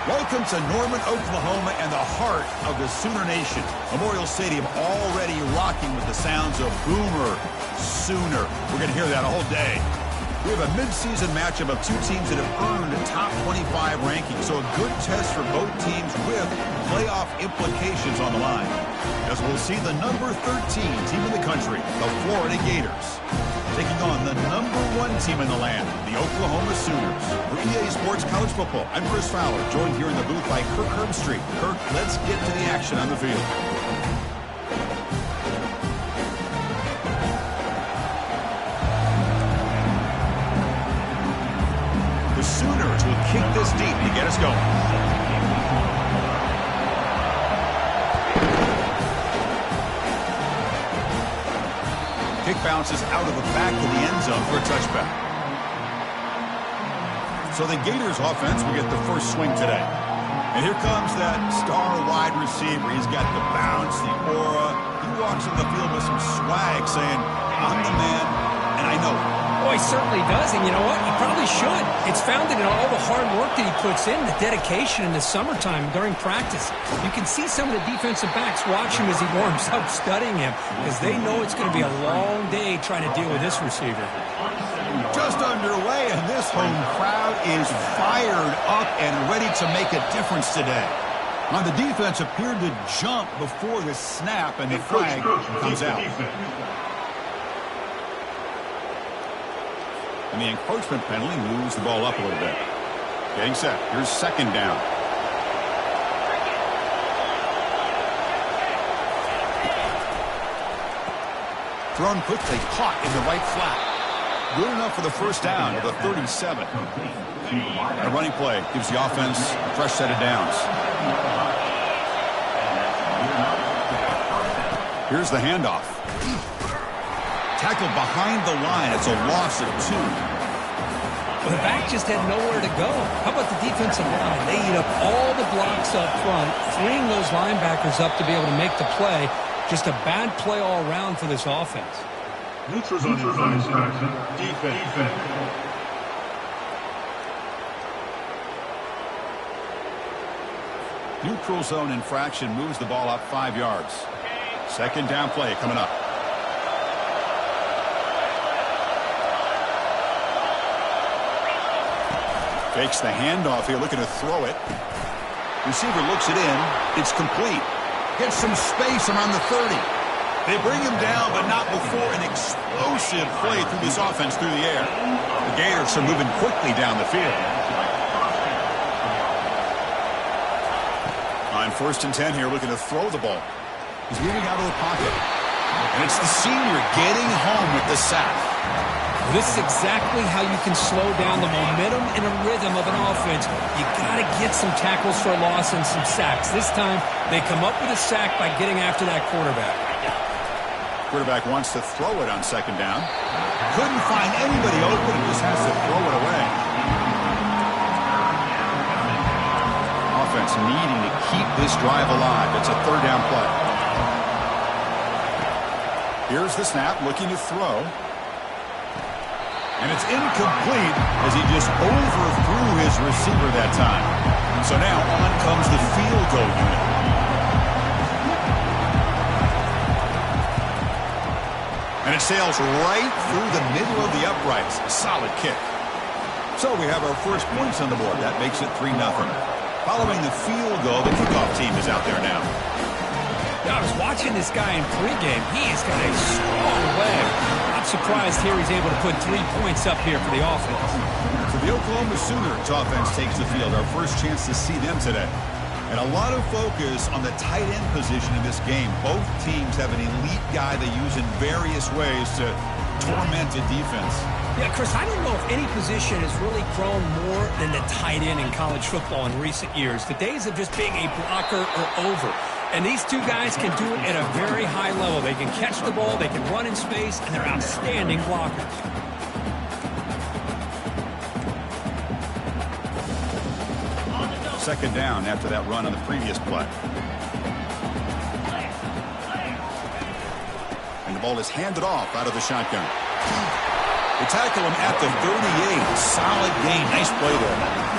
Welcome to Norman, Oklahoma, and the heart of the Sooner Nation. Memorial Stadium already rocking with the sounds of Boomer Sooner. We're going to hear that all day. We have a midseason matchup of two teams that have earned top 25 rankings, so a good test for both teams with playoff implications on the line. As we'll see the number 13 team in the country, the Florida Gators, taking on the number 1 team in the land, the Oklahoma Sooners. For EA Sports College Football, I'm Chris Fowler, joined here in the booth by Kirk Herbstreit. Kirk, let's get to the action on the field. The Sooners will kick this deep to get us going. Kick bounces out of the back of the end zone for a touchback. So the Gators offense will get the first swing today. And here comes that star wide receiver. He's got the bounce, the aura. He walks on the field with some swag saying, I'm the man, and I know it. Oh, he certainly does, and you know what? He probably should. It's founded in all the hard work that he puts in, the dedication in the summertime during practice. You can see some of the defensive backs watch him as he warms up, studying him, because they know it's going to be a long day trying to deal with this receiver. Just underway, and this home crowd is fired up and ready to make a difference today. Now, the defense appeared to jump before the snap, and the flag comes out. And the encroachment penalty moves the ball up a little bit. Getting set. Here's second down. Thrown quickly, caught in the right flat. Good enough for the first down of the 37. A running play gives the offense a fresh set of downs. Here's the handoff. Tackled behind the line. It's a loss of 2. Well, the back just had nowhere to go. How about the defensive line? They eat up all the blocks up front, freeing those linebackers up to be able to make the play. Just a bad play all around for this offense. Neutral zone infraction. Defense. Neutral zone infraction moves the ball up 5 yards. Second down play coming up. Fakes the handoff here, looking to throw it. Receiver looks it in. It's complete. Gets some space around the 30. They bring him down, but not before an explosive play through this offense through the air. The Gators are moving quickly down the field. On 1st and 10 here, looking to throw the ball. He's moving out of the pocket. And it's the senior getting home with the sack. This is exactly how you can slow down the momentum and a rhythm of an offense. You got to get some tackles for a loss and some sacks. This time, they come up with a sack by getting after that quarterback. Quarterback wants to throw it on second down. Couldn't find anybody open and just has to throw it away. Offense needing to keep this drive alive. It's a third down play. Here's the snap, looking to throw. And it's incomplete as he just overthrew his receiver that time. So now on comes the field goal unit. And it sails right through the middle of the uprights. Solid kick. So we have our first points on the board. That makes it 3-0. Following the field goal, the kickoff team is out there now. I was watching this guy in pregame. He's got a strong leg. I'm surprised here he's able to put 3 points up here for the offense. So the Oklahoma Sooners offense takes the field. Our first chance to see them today. And a lot of focus on the tight end position in this game. Both teams have an elite guy they use in various ways to torment a defense. Yeah, Chris, I don't know if any position has really grown more than the tight end in college football in recent years. The days of just being a blocker are over. And these two guys can do it at a very high level. They can catch the ball, they can run in space, and they're outstanding blockers. Second down after that run on the previous play. And the ball is handed off out of the shotgun. They tackle him at the 38. Solid gain. Nice play there.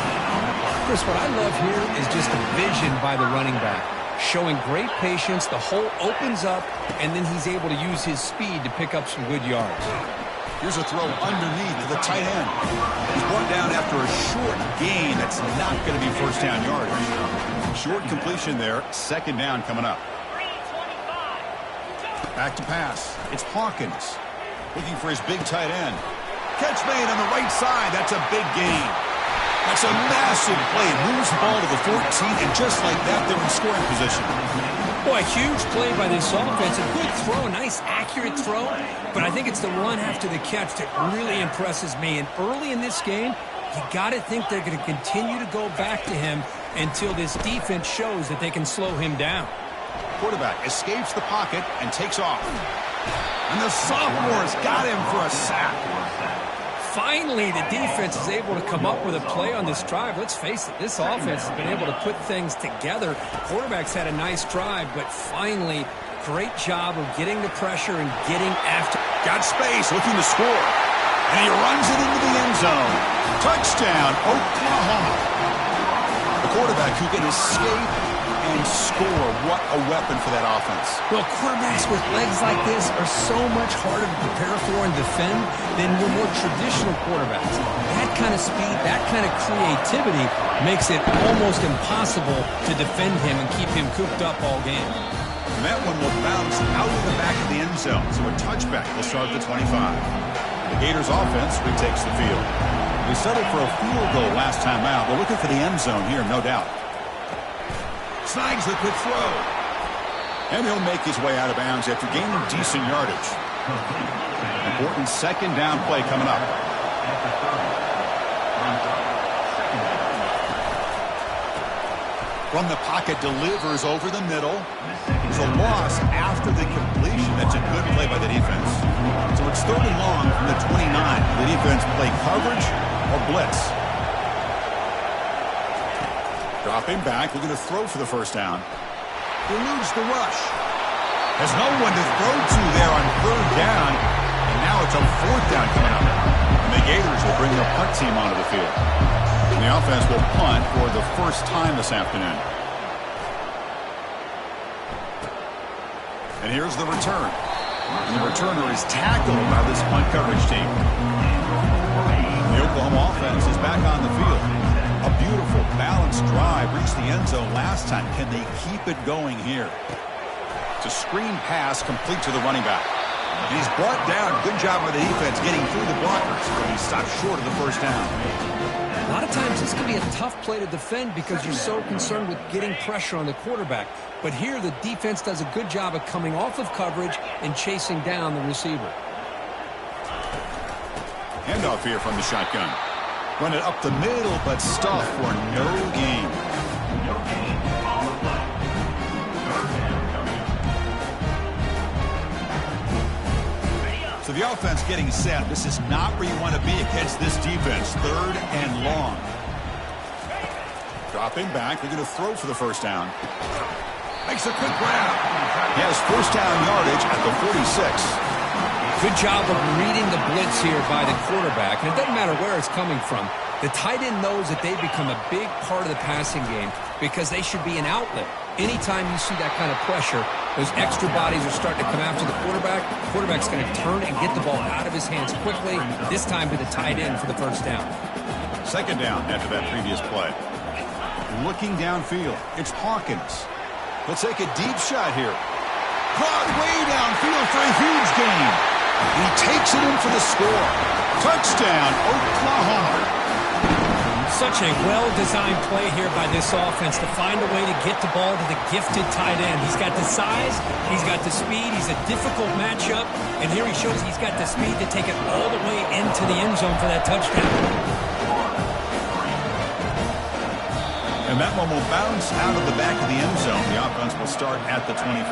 Chris, what I love here is just the vision by the running back. Showing great patience, the hole opens up, and then he's able to use his speed to pick up some good yards. Here's a throw underneath to the tight end. He's brought down after a short gain. That's not going to be first down yardage. Short completion there. Second down coming up. Back to pass. It's Hawkins looking for his big tight end. Catch made on the right side. That's a big gain. That's a massive play. Moves the ball to the 14, and just like that, they're in scoring position. Boy, a huge play by this offense. A good throw, a nice, accurate throw. But I think it's the run after the catch that really impresses me. And early in this game, you got to think they're going to continue to go back to him until this defense shows that they can slow him down. Quarterback escapes the pocket and takes off. And the sophomore's got him for a sack. Finally, the defense is able to come up with a play on this drive. Let's face it, this offense has been able to put things together. Quarterback's had a nice drive, but finally, great job of getting the pressure and getting after. Got space, looking to score. And he runs it into the end zone. Touchdown, Oklahoma. The quarterback who can escape and score. What a weapon for that offense. Well, quarterbacks with legs like this are so much harder to prepare for and defend than your more traditional quarterbacks. That kind of speed, that kind of creativity makes it almost impossible to defend him and keep him cooped up all game. And that one will bounce out of the back of the end zone. So a touchback will start at the 25. The Gators offense retakes the field. We settled for a field goal last time out. We're looking for the end zone here, no doubt. Snags the quick throw. And he'll make his way out of bounds after gaining decent yardage. Important second down play coming up. From the pocket, delivers over the middle. It's a loss after the completion. That's a good play by the defense. So it's third and long from the 29. The defense play coverage or blitz. Dropping back, looking to throw for the first down. Eludes the rush. Has no one to throw to there on third down. And now it's a fourth down coming up. And the Gators will bring their punt team onto the field. And the offense will punt for the first time this afternoon. And here's the return. And the returner is tackled by this punt coverage team. The Oklahoma offense is back on the field. A beautiful, balanced drive. Reached the end zone last time. Can they keep it going here? It's a screen pass complete to the running back. And he's brought down. Good job by the defense getting through the blockers. But he stopped short of the first down. A lot of times this can be a tough play to defend because you're so concerned with getting pressure on the quarterback. But here the defense does a good job of coming off of coverage and chasing down the receiver. Handoff here from the shotgun. Run it up the middle, but stuff for no gain. So the offense getting set. This is not where you want to be against this defense. Third and long. Dropping back. They're going to throw for the first down. Makes a quick grab. He has first down yardage at the 46. Good job of reading the blitz here by the quarterback. And it doesn't matter where it's coming from. The tight end knows that they've become a big part of the passing game because they should be an outlet. Anytime you see that kind of pressure, those extra bodies are starting to come after the quarterback. The quarterback's going to turn and get the ball out of his hands quickly, this time to the tight end for the first down. Second down after that previous play. Looking downfield, it's Hawkins. He'll take a deep shot here. Caught way downfield for a huge gain. He takes it in for the score. Touchdown, Oklahoma. Such a well-designed play here by this offense to find a way to get the ball to the gifted tight end. He's got the size, he's got the speed, he's a difficult matchup, and here he shows he's got the speed to take it all the way into the end zone for that touchdown. And that one will bounce out of the back of the end zone. The offense will start at the 25.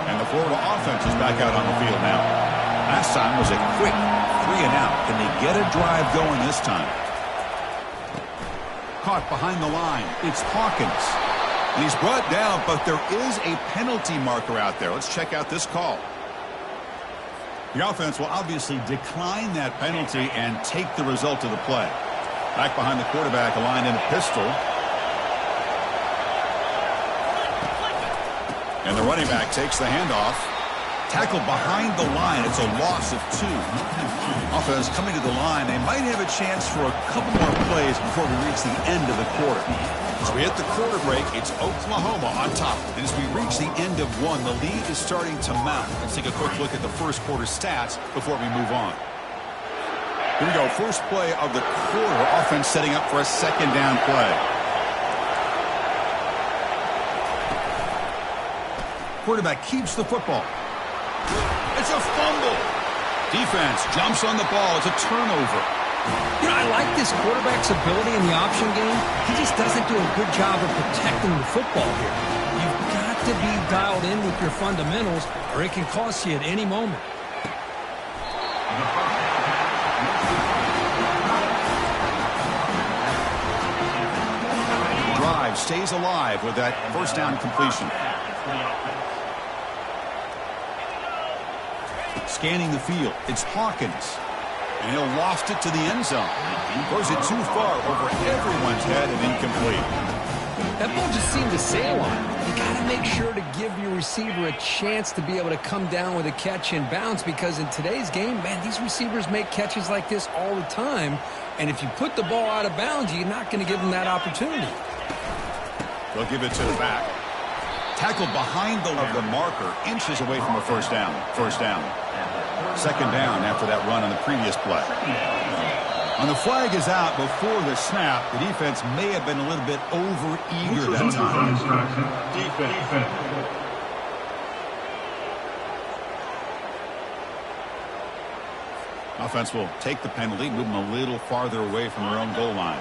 And the Florida offense is back out on the field now. Last time was a quick 3-and-out. Can they get a drive going this time? Caught behind the line. It's Hawkins. And he's brought down, but there is a penalty marker out there. Let's check out this call. The offense will obviously decline that penalty and take the result of the play. Back behind the quarterback, aligned in a pistol. And the running back takes the handoff. Tackled behind the line. It's a loss of 2. Offense coming to the line. They might have a chance for a couple more plays before we reach the end of the quarter. As we hit the quarter break, it's Oklahoma on top. And as we reach the end of 1, the lead is starting to mount. Let's take a quick look at the first quarter stats before we move on. Here we go. First play of the quarter. Offense setting up for a second down play. Quarterback keeps the football. It's a fumble. Defense jumps on the ball. It's a turnover. You know, I like this quarterback's ability in the option game. He just doesn't do a good job of protecting the football here. You've got to be dialed in with your fundamentals, or it can cost you at any moment. Drive stays alive with that first down completion. Scanning the field, it's Hawkins. And he'll loft it to the end zone. Throws it too far over everyone's head and incomplete. That ball just seemed to sail on him. You got to make sure to give your receiver a chance to be able to come down with a catch and bounce, because in today's game, man, these receivers make catches like this all the time. And if you put the ball out of bounds, you're not going to give them that opportunity. They'll give it to the back. Tackled behind the marker, inches away from a first down. First down. Second down after that run on the previous play. When the flag is out before the snap, the defense may have been a little bit over-eager that time. Defense. Offense will take the penalty, move them a little farther away from their own goal line.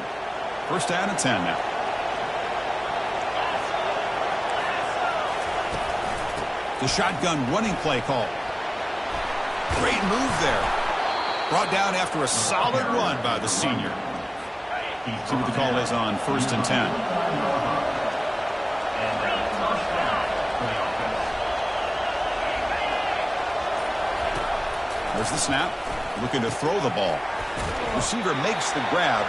First down and 10 now. The shotgun running play call. Great move there. Brought down after a solid run by the senior. See what the call is on first and 10. There's the snap. Looking to throw the ball. Receiver makes the grab.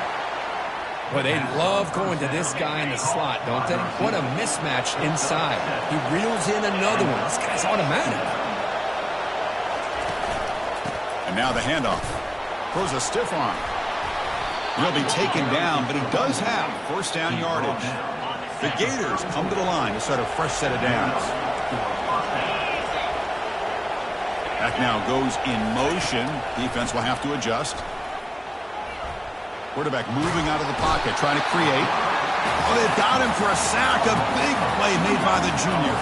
Well, they love going to this guy in the slot, don't they? What a mismatch inside. He reels in another one. This guy's automatic. And now the handoff. Throws a stiff arm. He'll be taken down, but he does have first down yardage. The Gators come to the line to start a fresh set of downs. Back now goes in motion. Defense will have to adjust. Quarterback moving out of the pocket, trying to create. Oh, they've got him for a sack. A big play made by the junior.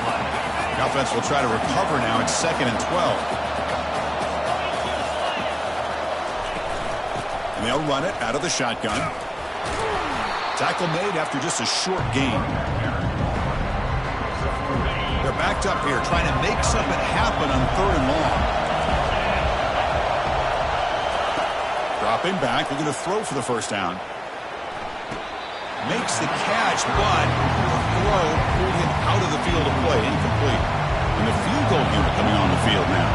The offense will try to recover now. It's 2nd and 12. And they'll run it out of the shotgun. Tackle made after just a short gain. They're backed up here, trying to make something happen on 3rd and long. Dropping back, looking to throw for the first down. Makes the catch, but the throw pulled him out of the field of play, incomplete. And the field goal unit coming on the field now.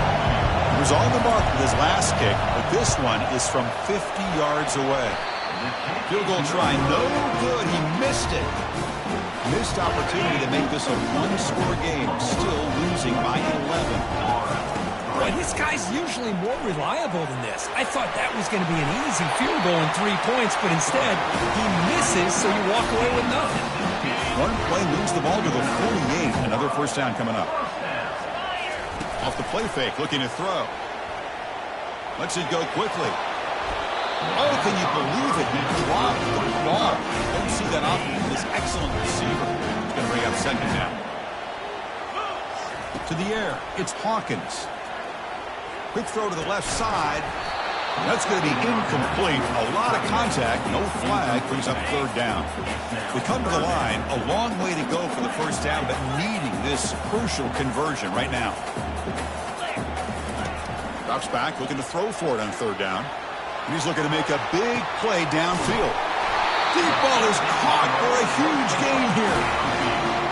He was on the mark with his last kick, but this one is from 50 yards away. Field goal try, no good. He missed it. Missed opportunity to make this a one-score game, still losing by 11. Boy, this guy's usually more reliable than this. I thought that was going to be an easy field goal and 3 points, but instead, he misses, so you walk away with nothing. One play moves the ball to the 48. Another first down coming up. Off the play fake, looking to throw. Lets it go quickly. Oh, can you believe it? He dropped the ball. Don't see that often from this excellent receiver. He's going to bring up second down. To the air, it's Hawkins. Quick throw to the left side. That's going to be incomplete. A lot of contact, no flag, brings up 3rd down. We come to the line, a long way to go for the first down, but needing this crucial conversion right now. Drops back, looking to throw for it on 3rd down. And he's looking to make a big play downfield. Deep ball is caught for a huge gain here.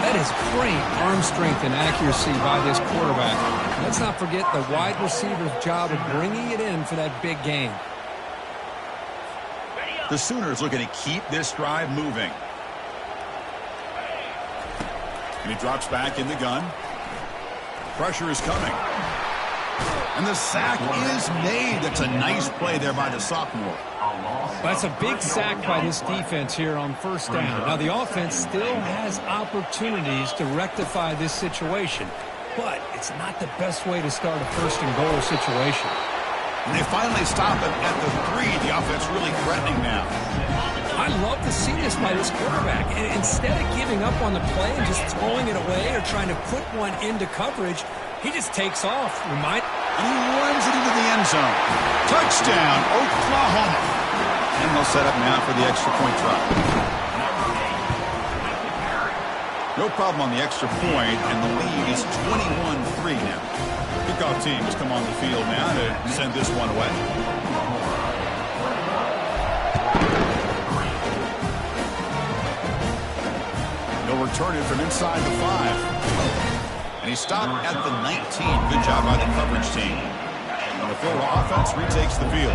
That is great arm strength and accuracy by this quarterback. Let's not forget the wide receiver's job of bringing it in for that big gain. The Sooners looking to keep this drive moving. And he drops back in the gun. Pressure is coming. And the sack is made. That's a nice play there by the sophomore. That's a big sack by this defense here on first down. Now, the offense still has opportunities to rectify this situation, but it's not the best way to start a first-and-goal situation. And they finally stop him at the 3. The offense really threatening now. I love to see this by this quarterback. And instead of giving up on the play and just throwing it away or trying to put one into coverage, he just takes off. And he runs it into the end zone. Touchdown, Oklahoma. And they'll set up now for the extra point try. No problem on the extra point, and the lead is 21-3 now. Kickoff team has come on the field now to send this one away. He'll return it from inside the 5. And he stopped at the 19. Good job by the coverage team. And the Florida offense retakes the field.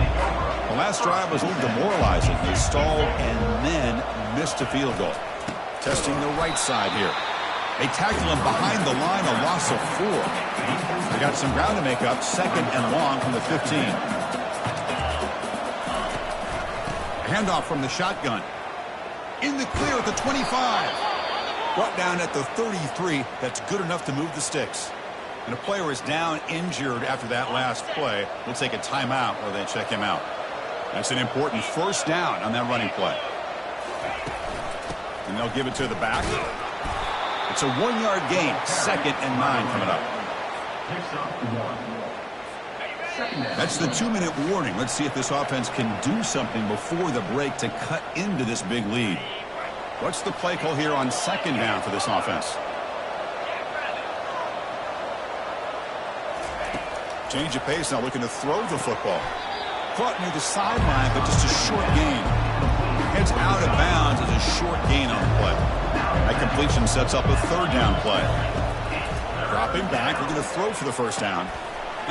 The last drive was a little demoralizing. They stalled and then missed a field goal. Testing the right side here. They tackle him behind the line, a loss of 4. They got some ground to make up, 2nd and long from the 15. Handoff from the shotgun. In the clear at the 25. Brought down at the 33. That's good enough to move the sticks. And a player is down injured after that last play. We'll take a timeout where they check him out. That's an important first down on that running play. And they'll give it to the back. It's a 1-yard gain. 2nd and 9 coming up. That's the 2-minute warning. Let's see if this offense can do something before the break to cut into this big lead. What's the play call here on 2nd down for this offense? Change of pace now, looking to throw the football. Caught near the sideline, but just a short gain. Heads out of bounds as a short gain on the play. That completion sets up a 3rd down play. Dropping back, looking to throw for the first down.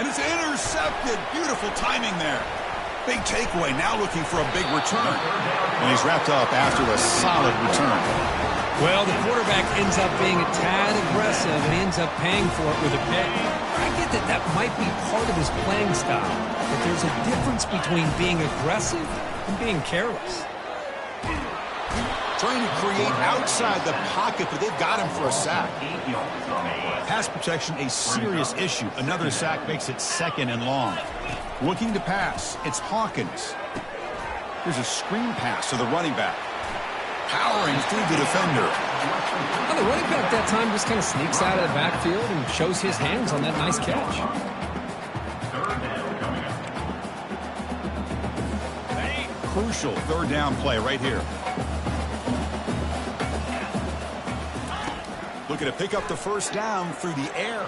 And it's intercepted. Beautiful timing there. Big takeaway, now looking for a big return. And he's wrapped up after a solid return. Well, the quarterback ends up being a tad aggressive and ends up paying for it with a pick. I get that might be part of his playing style, but there's a difference between being aggressive and being careless. Trying to create outside the pocket, but they've got him for a sack. Pass protection, a serious issue. Another sack makes it 2nd and long. Looking to pass, it's Hawkins. Here's a screen pass to the running back. Powering through the defender. Well, the running back that time just kind of sneaks out of the backfield and shows his hands on that nice catch. Crucial 3rd down play right here. Looking to pick up the first down through the air.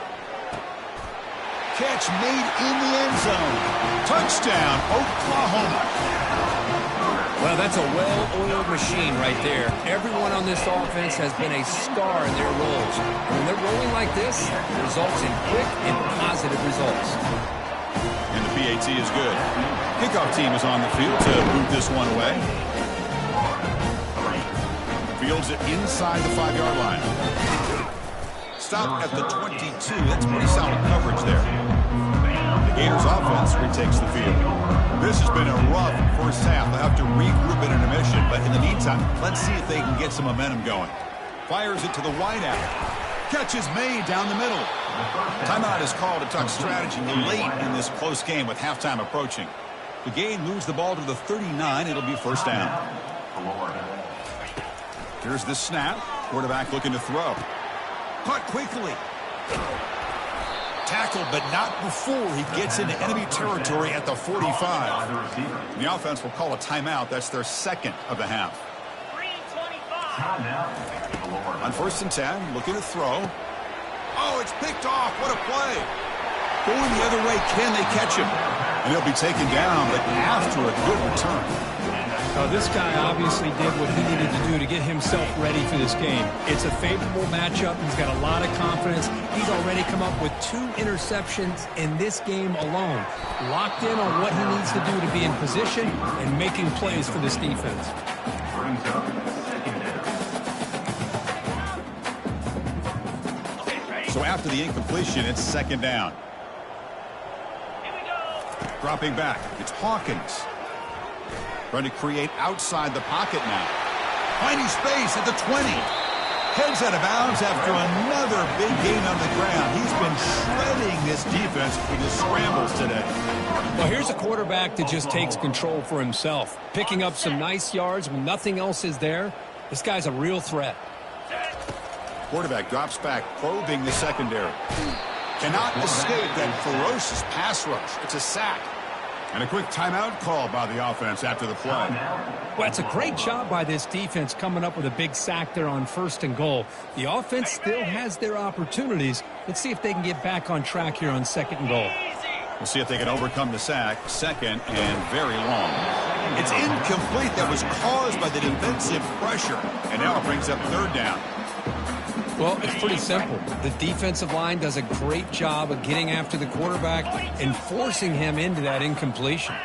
Catch made in the end zone. Touchdown, Oklahoma. Well, that's a well-oiled machine right there. Everyone on this offense has been a star in their roles. When they're rolling like this, it results in quick and positive results. And the PAT is good. Kickoff team is on the field to boot this one away. Fields it inside the 5-yard line. Stop at the 22. That's pretty solid coverage there. The Gators offense retakes the field. This has been a rough first half. They'll have to regroup in intermission, but in the meantime, let's see if they can get some momentum going. Fires it to the wideout. Catch is made down the middle. Timeout is called to talk strategy late in this close game with halftime approaching. The game moves the ball to the 39. It'll be first down. Here's the snap. Quarterback looking to throw. Caught quickly. Tackled, but not before he gets into enemy territory at the 45. The offense will call a timeout. That's their 2nd of the half. On 1st and 10, looking to throw. Oh, it's picked off. What a play. Going the other way, can they catch him? And he'll be taken down, but after a good return. This guy obviously did what he needed to do to get himself ready for this game. It's a favorable matchup. He's got a lot of confidence. He's already come up with 2 interceptions in this game alone. Locked in on what he needs to do to be in position and making plays for this defense. So after the incompletion, it's second down. Dropping back, it's Hawkins. Trying to create outside the pocket now. Finding space at the 20. Heads out of bounds after another big gain on the ground. He's been shredding this defense with his scrambles today. Well, here's a quarterback that just takes control for himself. Picking up some nice yards when nothing else is there. This guy's a real threat. Quarterback drops back, probing the secondary. Cannot escape that ferocious pass rush. It's a sack. And a quick timeout call by the offense after the play. Well, it's a great job by this defense coming up with a big sack there on 1st and goal. The offense still has their opportunities. Let's see if they can get back on track here on 2nd and goal. We'll see if they can overcome the sack. 2nd and very long. It's incomplete. That was caused by the defensive pressure. And now it brings up 3rd down. Well, it's pretty simple. The defensive line does a great job of getting after the quarterback and forcing him into that incompletion.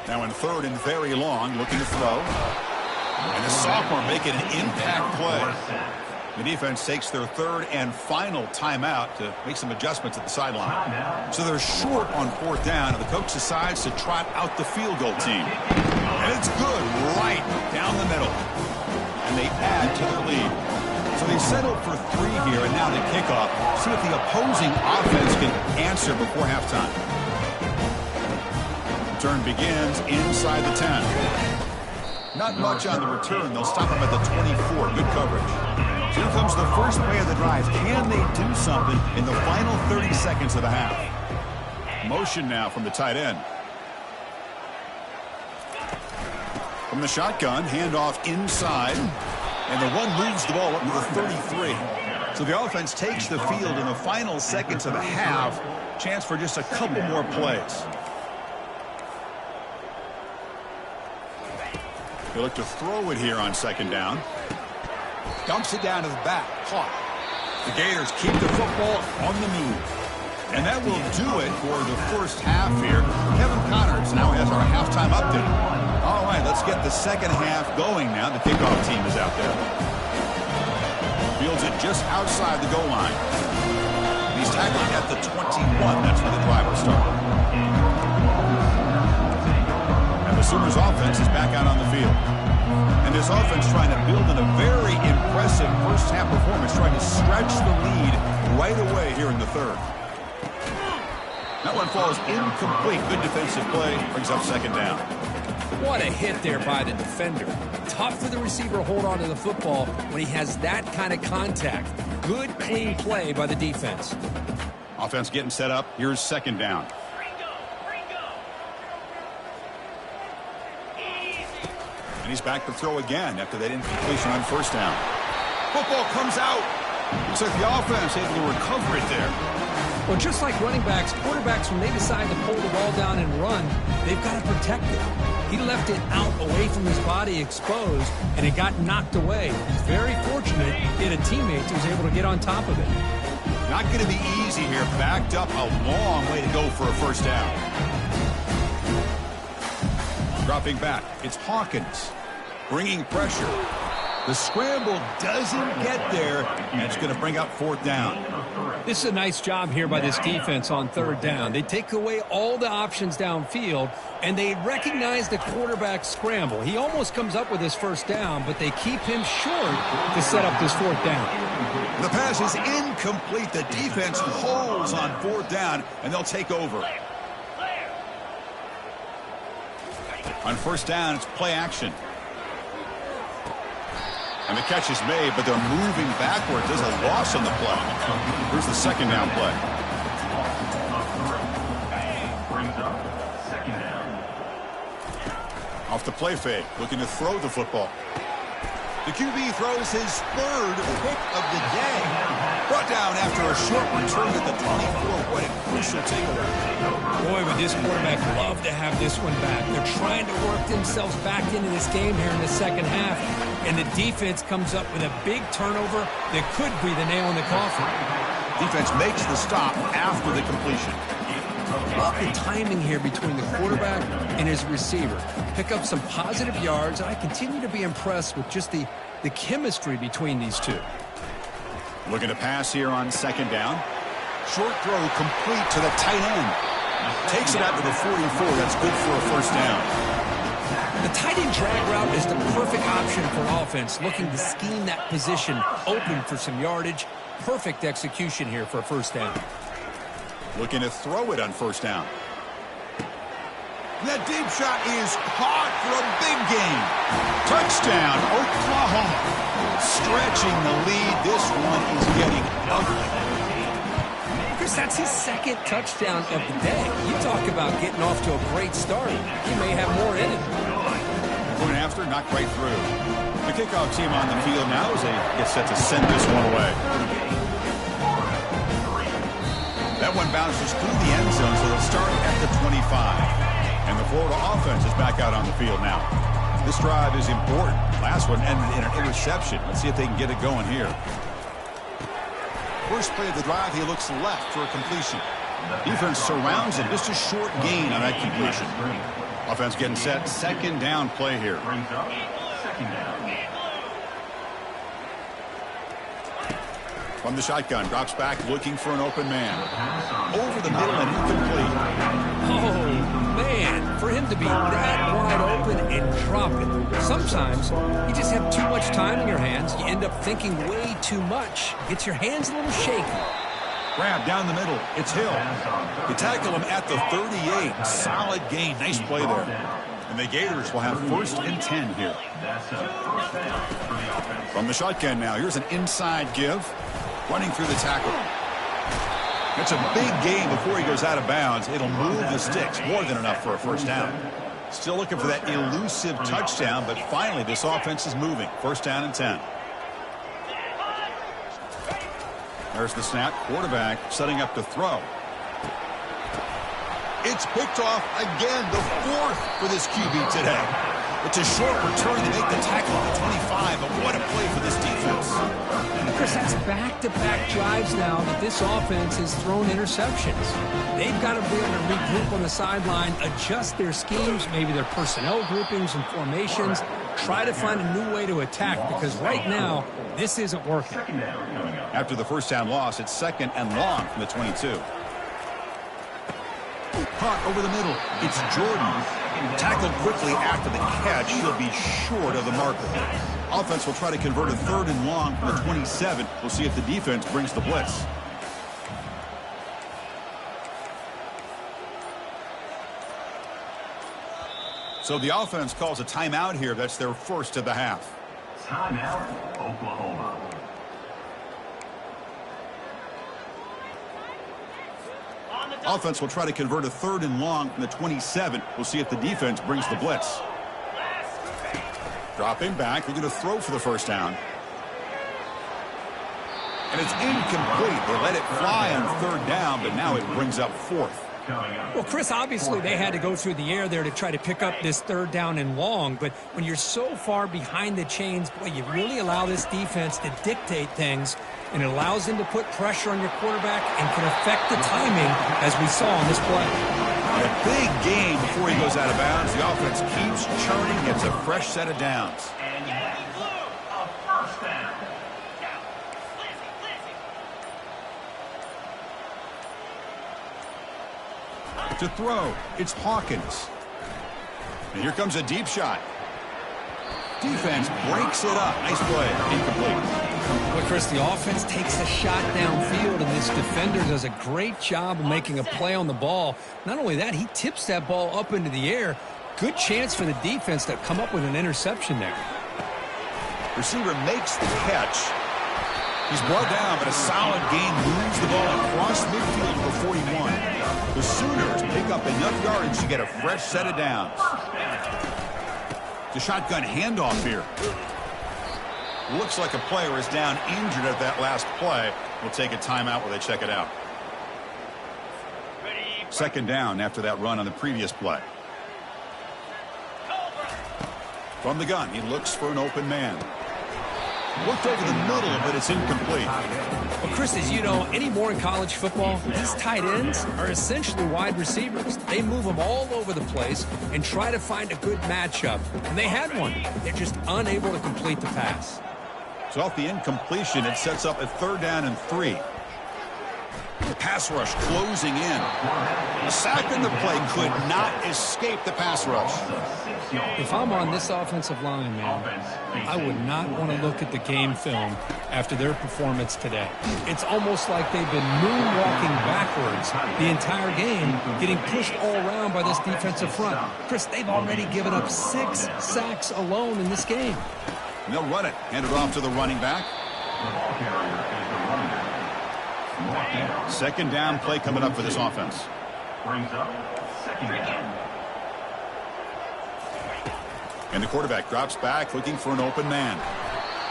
Now in 3rd and very long, looking to throw. And the sophomore making an impact play. The defense takes their 3rd and final timeout to make some adjustments at the sideline. So they're short on 4th down, and the coach decides to trot out the field goal team. And it's good right down the middle. And they add to their lead. So they settled for 3 here, and now the kickoff. See if the opposing offense can answer before halftime. Return begins inside the 10. Not much on the return. They'll stop him at the 24. Good coverage. Here comes the first play of the drive. Can they do something in the final 30 seconds of the half? Motion now from the tight end. From the shotgun, handoff inside. And the one moves the ball up to the 33. So the offense takes the field in the final seconds of the half. Chance for just a couple more plays. They look to throw it here on 2nd down. Dumps it down to the back. Caught. The Gators keep the football on the move. And that will do it for the first half here. Kevin Connors now has our halftime update. All right, let's get the second half going now. The kickoff team is out there. Fields it just outside the goal line. He's tackling at the 21. That's where the drive will start. And the Sooners offense is back out on the field. And this offense trying to build in a very impressive first half performance, trying to stretch the lead right away here in the 3rd. That one falls incomplete. Good defensive play. Brings up 2nd down. What a hit there by the defender. Tough for the receiver to hold on to the football when he has that kind of contact. Good, clean play by the defense. Offense getting set up. Here's 2nd down. And he's back to throw again after that incompletion on 1st down. Football comes out. Looks like the offense able to recover it there. Well, just like running backs, quarterbacks, when they decide to pull the ball down and run, they've got to protect it. He left it out away from his body exposed, and it got knocked away. He's very fortunate he had a teammate who was able to get on top of it. Not going to be easy here. Backed up a long way to go for a 1st down. Dropping back, it's Hawkins. Bringing pressure. The scramble doesn't get there, and it's going to bring up 4th down. This is a nice job here by this defense on 3rd down. They take away all the options downfield, and they recognize the quarterback scramble. He almost comes up with his 1st down, but they keep him short to set up this 4th down. The pass is incomplete. The defense holds on 4th down, and they'll take over. On 1st down, it's play action. And the catch is made, but they're moving backwards. There's a loss on the play. Here's the 2nd down play. Off the play fake, looking to throw the football. The QB throws his 3rd pick of the day. Brought down after a short return at the 24. What a crucial takeaway. Boy, would this quarterback love to have this one back. They're trying to work themselves back into this game here in the 2nd half. And the defense comes up with a big turnover that could be the nail in the coffin. Defense makes the stop after the completion. Love the timing here between the quarterback and his receiver. Pick up some positive yards, and I continue to be impressed with just the chemistry between these two. Looking to pass here on second down. Short throw complete to the tight end. Takes it out to the 44. That's good for a first down. The tight end drag route is the perfect option for offense, looking to scheme that position open for some yardage. Perfect execution here for a first down. Looking to throw it on first down. That deep shot is caught for a big gain. Touchdown, Oklahoma. Stretching the lead. This one is getting ugly. Chris, that's his second touchdown of the day. You talk about getting off to a great start. He may have more in it. Point after, not quite through. The kickoff team on the field now as they get set to send this one away. That one bounces through the end zone, so they'll start at the 25. And the Florida offense is back out on the field now. This drive is important. Last one ended in an interception. Let's see if they can get it going here. First play of the drive, he looks left for a completion. Defense surrounds him. Just a short gain on that completion. Offense getting set. Second down play here. From the shotgun, drops back looking for an open man. Over the middle and incomplete. Oh, man, for him to be that wide open and drop it. Sometimes you just have too much time in your hands. You end up thinking way too much. Gets your hands a little shaky. Grab down the middle. It's Hill. You tackle him at the 38. Solid gain. Nice play there. And the Gators will have first and 10 here. From the shotgun now. Here's an inside give. Running through the tackle. It's a big gain before he goes out of bounds. It'll move the sticks. More than enough for a first down. Still looking for that elusive touchdown, but finally this offense is moving. First down and 10. There's the snap. Quarterback setting up to throw. It's picked off again. The fourth for this QB today. It's a short return to make the tackle at the 25, but what a play for this defense. Chris, that's back-to-back drives now that this offense has thrown interceptions. They've got to be able to regroup on the sideline, adjust their schemes, maybe their personnel groupings and formations, try to find a new way to attack, because right now, this isn't working. After the first down loss, it's second and long from the 22. Caught over the middle. It's Jordan. Tackled quickly after the catch. He'll be short of the marker. Offense will try to convert a third and long from the 27. We'll see if the defense brings the blitz. So the offense calls a timeout here. That's their first of the half. Timeout, Oklahoma. Offense will try to convert a third and long from the 27. We'll see if the defense brings the blitz. Dropping back. They're going to throw for the first down. And it's incomplete. They let it fly on third down, but now it brings up fourth. Well, Chris, obviously they had to go through the air there to try to pick up this third down and long, but when you're so far behind the chains, boy, you really allow this defense to dictate things, and it allows them to put pressure on your quarterback and can affect the timing, as we saw on this play. A big gain before he goes out of bounds. The offense keeps churning, gets a fresh set of downs. To throw, it's Hawkins. And here comes a deep shot. Defense breaks it up. Nice play. Incomplete. Well, Chris, the offense takes a shot downfield, and this defender does a great job of making a play on the ball. Not only that, he tips that ball up into the air. Good chance for the defense to come up with an interception there. Receiver makes the catch. He's brought down, but a solid gain moves the ball across midfield for 41. The Sooners pick up enough yardage to get a fresh set of downs. The shotgun handoff here. Looks like a player is down injured at that last play. We'll take a timeout while they check it out. Second down after that run on the previous play. From the gun, he looks for an open man. Looked over the middle, but it's incomplete. Well, Chris, as you know, anymore in college football, these tight ends are essentially wide receivers. They move them all over the place and try to find a good matchup. And they had one. They're just unable to complete the pass. So off the incompletion, it sets up a 3rd down and 3. The pass rush closing in. A sack in the play could not escape the pass rush. If I'm on this offensive line, man, I would not want to look at the game film after their performance today. It's almost like they've been moonwalking backwards the entire game, getting pushed all around by this defensive front. Chris, they've already given up 6 sacks alone in this game. And they'll run it. Hand it off to the running back. 2nd down play coming up for this offense. Brings up 2nd down. And the quarterback drops back looking for an open man.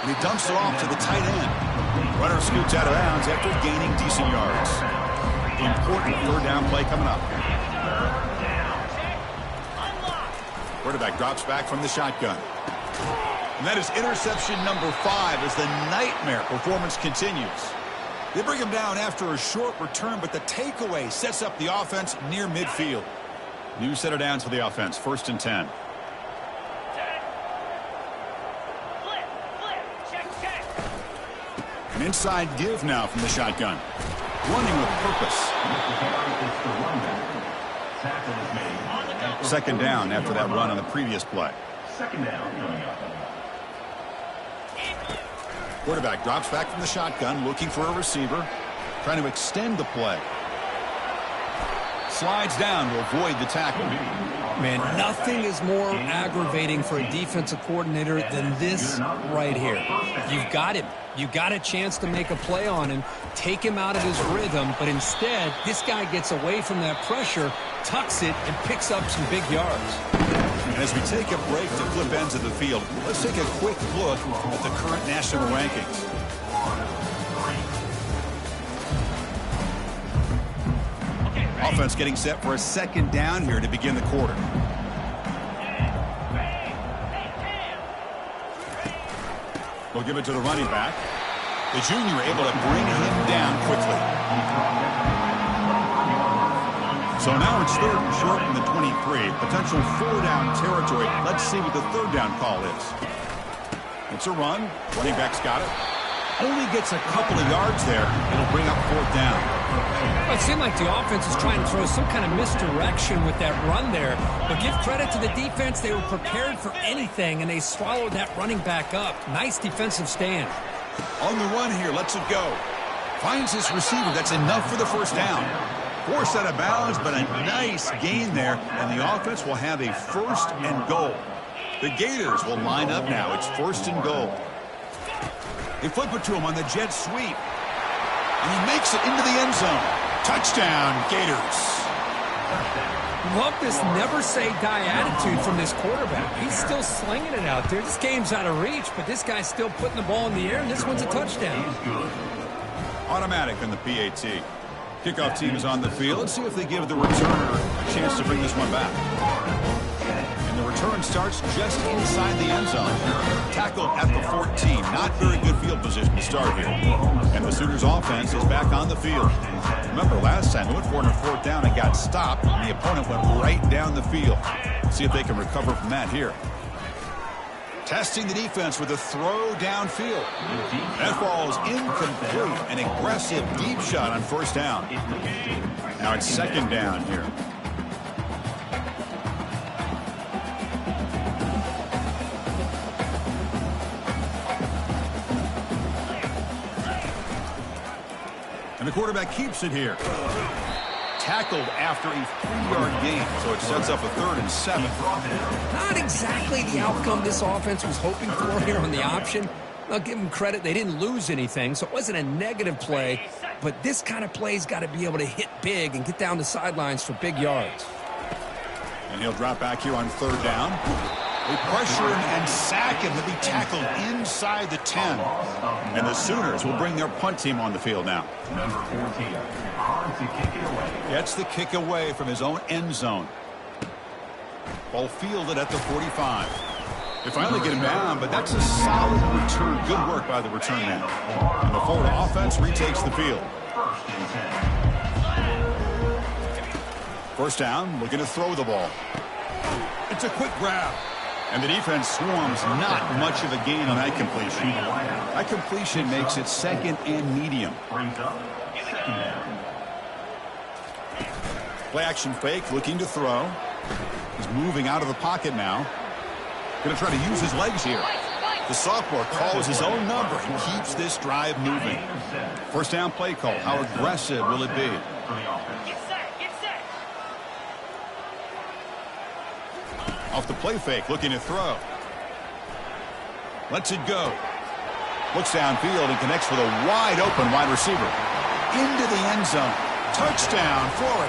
And he dumps it off to the tight end. Runner scoots out of bounds after gaining decent yards. Important 3rd down play coming up. Quarterback drops back from the shotgun. And that is interception number 5 as the nightmare performance continues. They bring him down after a short return, but the takeaway sets up the offense near midfield. New set of downs for the offense. 1st and 10. An inside give now from the shotgun. Running with purpose. 2nd down after that run on the previous play. 2nd down. Quarterback drops back from the shotgun, looking for a receiver, trying to extend the play. Slides down to avoid the tackle. Man, nothing is more aggravating for a defensive coordinator than this right here. You've got him. You've got a chance to make a play on him, take him out of his rhythm, but instead, this guy gets away from that pressure, tucks it, and picks up some big yards. And as we take a break to flip ends of the field, let's take a quick look at the current national rankings. Offense getting set for a 2nd down here to begin the quarter. We'll give it to the running back. The junior able to bring him down quickly. So now it's 3rd and short from the 23. Potential 4-down territory. Let's see what the 3rd down call is. It's a run. Running back's got it. Only gets a couple of yards there. It'll bring up 4th down. Well, it seemed like the offense is trying to throw some kind of misdirection with that run there. But give credit to the defense. They were prepared for anything, and they swallowed that running back up. Nice defensive stand. On the run here, lets it go. Finds his receiver. That's enough for the 1st down. Forced out of bounds, but a nice gain there, and the offense will have a 1st and goal. The Gators will line up now. It's 1st and goal. They flip it to him on the jet sweep. And he makes it into the end zone. Touchdown, Gators. Love this never-say-die attitude from this quarterback. He's still slinging it out there. This game's out of reach, but this guy's still putting the ball in the air, and this one's a touchdown. Automatic on the PAT. Kickoff team is on the field. Let's see if they give the returner a chance to bring this one back. And the return starts just inside the end zone. Tackled at the 14. Not very good field position to start here. And the Sooners offense is back on the field. Remember last time they went for it on 4th down and got stopped, and the opponent went right down the field. See if they can recover from that here. Testing the defense with a throw downfield. That ball is incomplete. An aggressive deep shot on 1st down. Now it's 2nd down here. And the quarterback keeps it here. Tackled after a 3-yard gain, so it sets up a 3rd and 7. Not exactly the outcome this offense was hoping for here on the option. I'll give them credit. They didn't lose anything, so it wasn't a negative play. But this kind of play's got to be able to hit big and get down the sidelines for big yards. And he'll drop back here on 3rd down. They pressure him and sack him to be tackled inside the 10. And the Sooners will bring their punt team on the field now. Number 14 on to kick it away. Gets the kick away from his own end zone. Ball fielded at the 45. They finally get him down, but that's a solid return. Good work by the return man. And the Florida offense retakes the field. First down, looking to throw the ball. It's a quick grab. And the defense swarms, not much of a gain on that completion. That completion makes it second and medium. Brings up second down. Play action fake, looking to throw. He's moving out of the pocket now. Going to try to use his legs here. The sophomore calls his own number and keeps this drive moving. First down play call. How aggressive will it be? For the offense. Off the play fake, looking to throw. Lets it go. Looks downfield and connects with a wide open wide receiver. Into the end zone. Touchdown, Florida.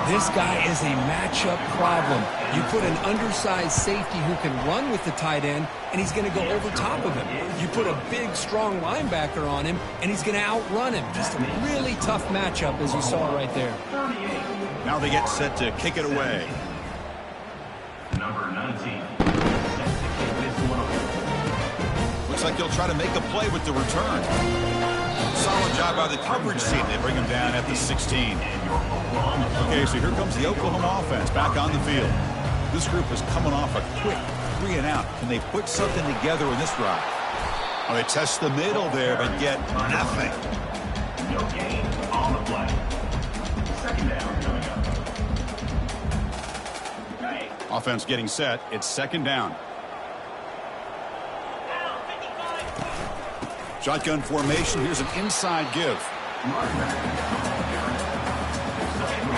This guy is a matchup problem. You put an undersized safety who can run with the tight end, and he's going to go over top of him. You put a big, strong linebacker on him, and he's going to outrun him. Just a really tough matchup, as you saw right there. Now they get set to kick it away. Number 19. Set to kick this one away. Looks like he'll try to make a play with the return. Solid job by the coverage team. They bring him down at the 16. Okay, so here comes the Oklahoma offense back on the field. This group is coming off a quick 3 and out. Can they put something together in this drive? Oh, they test the middle there, but get nothing. No gain on the play. Second down coming up. Offense getting set. It's second down. Shotgun formation. Here's an inside give.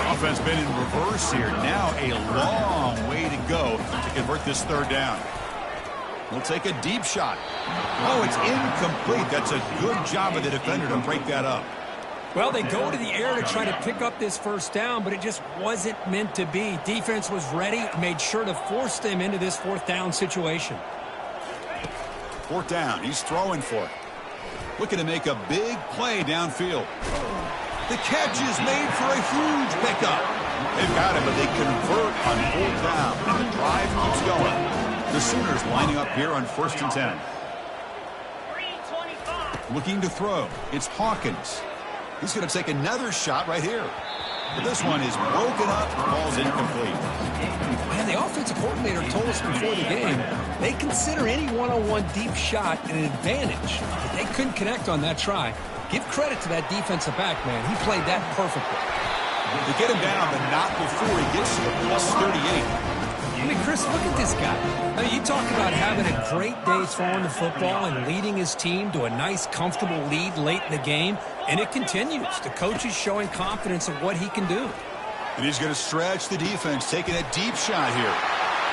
Offense been in reverse here. Now a long way to go to convert this third down. We'll take a deep shot. Oh, it's incomplete. That's a good job of the defender to break that up. Well, they go to the air to try to pick up this first down, but it just wasn't meant to be. Defense was ready, made sure to force them into this fourth down situation. Fourth down. He's throwing for it. Looking to make a big play downfield. The catch is made for a huge pickup. They've got it, but they convert on fourth down, and the drive keeps going. The Sooners lining up here on 1st and 10. Looking to throw. It's Hawkins. He's going to take another shot right here. But this one is broken up. The ball's incomplete. Man, the offensive coordinator told us before the game they consider any one-on-one deep shot an advantage. But they couldn't connect on that try. Give credit to that defensive back, man. He played that perfectly. They get him down, but not before he gets to the plus 38. I mean, Chris, look at this guy. I mean, you talk about having a great day throwing the football and leading his team to a nice, comfortable lead late in the game, and it continues. The coach is showing confidence of what he can do. And he's going to stretch the defense, taking a deep shot here.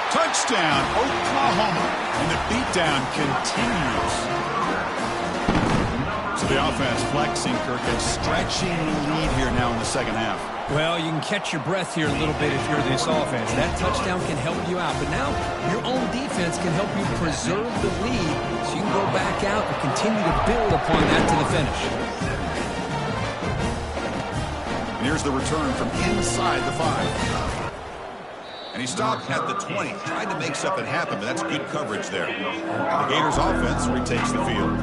Touchdown, Oklahoma. And the beatdown continues. So the offense flexing, Kirk, and stretching the lead here now in the second half. Well, you can catch your breath here a little bit if you're this offense. That touchdown can help you out. But now your own defense can help you preserve the lead so you can go back out and continue to build upon that to the finish. And here's the return from inside the 5. And he stopped at the 20, trying to make something happen, but that's good coverage there. The Gators offense retakes the field.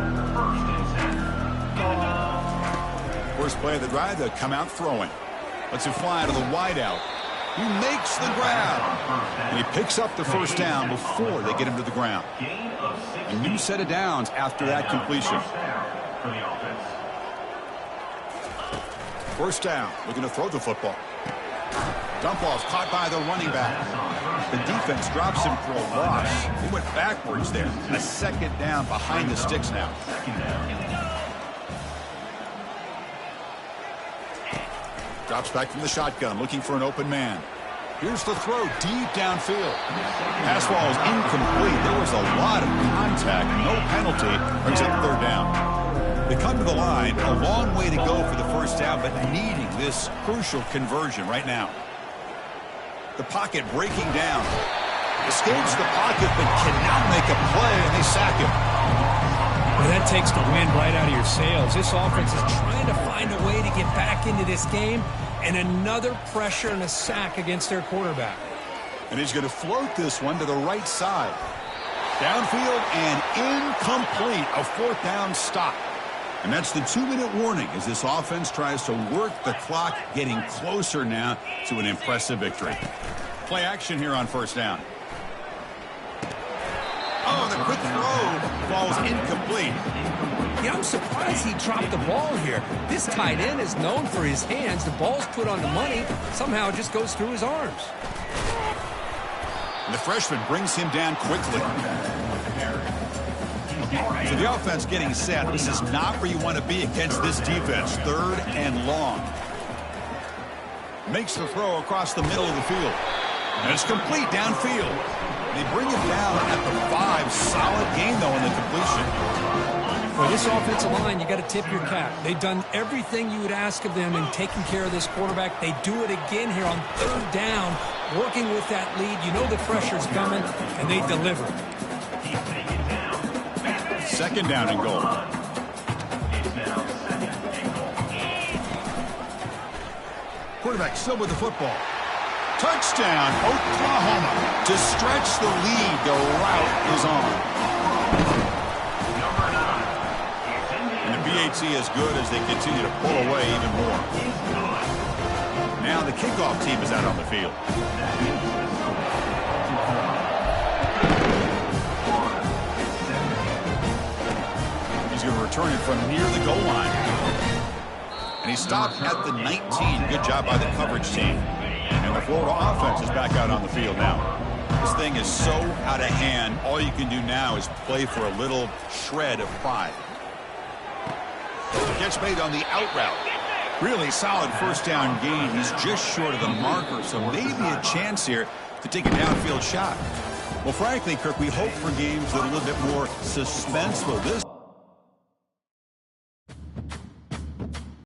First play of the drive, they'll come out throwing. Lets it fly to the wideout. He makes the grab. And he picks up the first down before they get him to the ground. A new set of downs after that completion. First down, looking to throw the football. Dump off caught by the running back. The defense drops him for a loss. He went backwards there. A second down behind the sticks now. Drops back from the shotgun, looking for an open man. Here's the throw deep downfield. Pass ball is incomplete. There was a lot of contact. No penalty. Brings up third down. They come to the line. A long way to go for the first down, but needing this crucial conversion right now. The pocket breaking down. Escapes the pocket, but cannot make a play, and they sack him. Well, that takes the wind right out of your sails. This offense is trying to find a way to get back into this game, and another pressure and a sack against their quarterback. And he's going to float this one to the right side. Downfield and incomplete. A fourth down stop. And that's the 2-minute warning as this offense tries to work the clock, getting closer now to an impressive victory. Play action here on first down. Oh, the quick throw falls incomplete. Yeah, I'm surprised he dropped the ball here. This tight end is known for his hands. The ball's put on the money. Somehow it just goes through his arms. And the freshman brings him down quickly. So the offense getting set. This is not where you want to be against this defense. 3rd and long. Makes the throw across the middle of the field. And it's complete downfield. They bring him down at the 5. Solid game, though, in the completion. For this offensive line, you got to tip your cap. They've done everything you would ask of them in taking care of this quarterback. They do it again here on 3rd down, working with that lead. You know the pressure's coming, and they deliver. 2nd down and goal. Quarterback still with the football. Touchdown, Oklahoma. To stretch the lead, the route is on. And the BHC is good as they continue to pull away even more. Now the kickoff team is out on the field. He's going to return it from near the goal line. And he stopped at the 19. Good job by the coverage team. And the Florida offense is back out on the field now. This thing is so out of hand. All you can do now is play for a little shred of pride. Catch made on the out route. Really solid first down gain. He's just short of the marker, so maybe a chance here to take a downfield shot. Well, frankly, Kirk, we hope for games that are a little bit more suspenseful. This